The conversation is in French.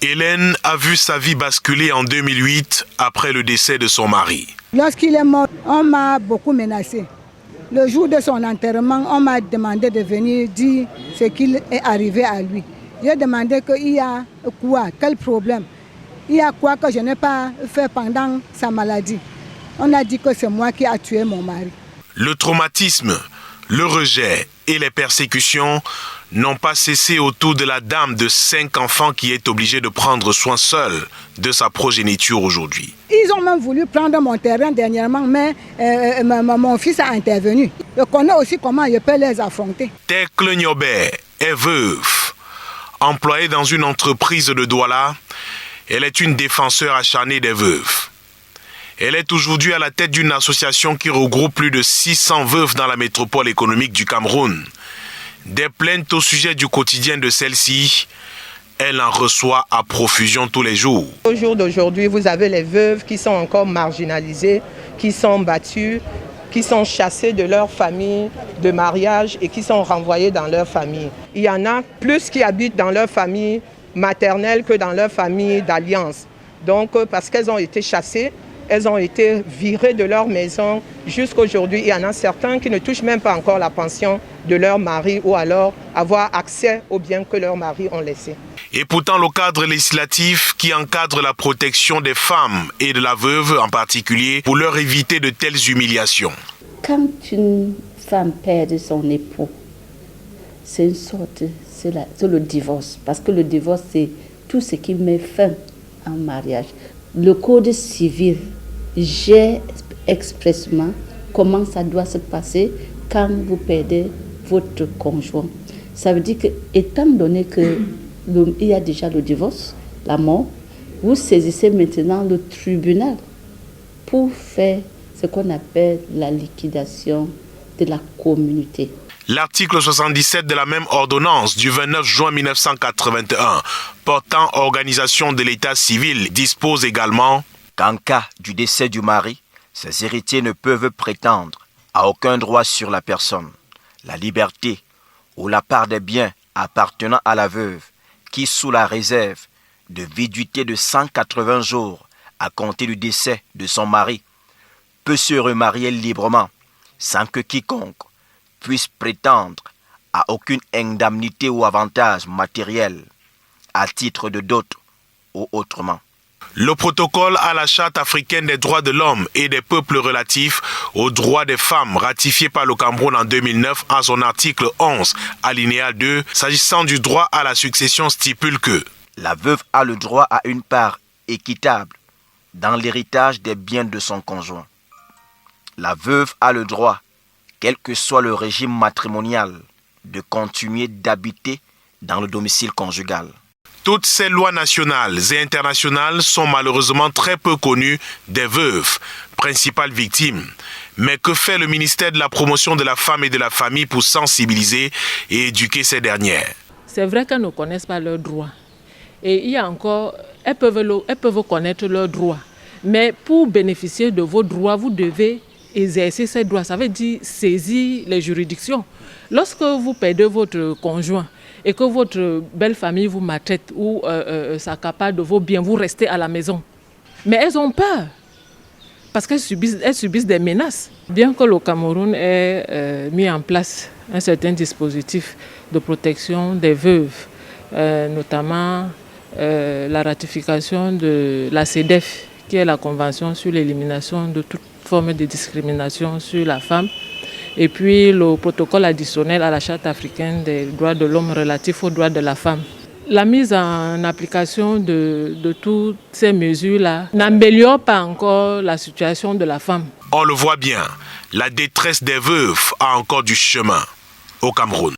Hélène a vu sa vie basculer en 2008 après le décès de son mari. Lorsqu'il est mort, on m'a beaucoup menacé. Le jour de son enterrement, on m'a demandé de venir dire ce qu'il est arrivé à lui. J'ai demandé qu'il y a quoi, quel problème. Il y a quoi que je n'ai pas fait pendant sa maladie. On a dit que c'est moi qui ai tué mon mari. Le traumatisme, le rejet et les persécutions n'ont pas cessé autour de la dame de 5 enfants qui est obligée de prendre soin seule de sa progéniture aujourd'hui. Ils ont même voulu prendre mon terrain dernièrement, mais mon fils a intervenu. Je connais aussi comment je peux les affronter. Tekle Nyobé est veuve. Employée dans une entreprise de Douala, elle est une défenseur acharnée des veuves. Elle est aujourd'hui à la tête d'une association qui regroupe plus de 600 veuves dans la métropole économique du Cameroun. Des plaintes au sujet du quotidien de celle-ci, elle en reçoit à profusion tous les jours. Au jour d'aujourd'hui, vous avez les veuves qui sont encore marginalisées, qui sont battues, qui sont chassées de leur famille de mariage et qui sont renvoyées dans leur famille. Il y en a plus qui habitent dans leur famille maternelle que dans leur famille d'alliance. Donc, parce qu'elles ont été chassées, elles ont été virées de leur maison jusqu'aujourd'hui. Il y en a certains qui ne touchent même pas encore la pension de leur mari ou alors avoir accès aux biens que leurs maris ont laissés. Et pourtant, le cadre législatif qui encadre la protection des femmes et de la veuve en particulier pour leur éviter de telles humiliations. Quand une femme perd son époux, c'est une sorte, c'est le divorce. Parce que le divorce, c'est tout ce qui met fin à un mariage. Le code civil gère expressément comment ça doit se passer quand vous perdez votre conjoint. Ça veut dire que, étant donné qu'il y a déjà le divorce, la mort, vous saisissez maintenant le tribunal pour faire ce qu'on appelle la liquidation de la communauté. L'article 77 de la même ordonnance du 29 juin 1981 portant organisation de l'état civil dispose également qu'en cas du décès du mari, ses héritiers ne peuvent prétendre à aucun droit sur la personne, la liberté ou la part des biens appartenant à la veuve qui, sous la réserve de viduité de 180 jours à compter du décès de son mari, peut se remarier librement sans que quiconque puisse prétendre à aucune indemnité ou avantage matériel à titre de dot ou autrement. Le protocole à la Charte africaine des droits de l'homme et des peuples relatifs aux droits des femmes ratifié par le Cameroun en 2009 en son article 11, alinéa 2, s'agissant du droit à la succession stipule que la veuve a le droit à une part équitable dans l'héritage des biens de son conjoint. La veuve a le droit, quel que soit le régime matrimonial, de continuer d'habiter dans le domicile conjugal. Toutes ces lois nationales et internationales sont malheureusement très peu connues des veuves, principales victimes. Mais que fait le ministère de la Promotion de la Femme et de la Famille pour sensibiliser et éduquer ces dernières? C'est vrai qu'elles ne connaissent pas leurs droits. Et il y a encore, elles peuvent connaître leurs droits. Mais pour bénéficier de vos droits, vous devez exercer ces droits. Ça veut dire saisir les juridictions. Lorsque vous perdez votre conjoint, et que votre belle famille vous maltraite ou s'accapare de vos biens, vous restez à la maison. Mais elles ont peur parce qu'elles subissent des menaces. Bien que le Cameroun ait mis en place un certain dispositif de protection des veuves, notamment la ratification de la CEDEF, qui est la Convention sur l'élimination de toute forme de discrimination sur la femme, et puis le protocole additionnel à la Charte africaine des droits de l'homme relatif aux droits de la femme. La mise en application de toutes ces mesures-là n'améliore pas encore la situation de la femme. On le voit bien, la détresse des veuves a encore du chemin au Cameroun.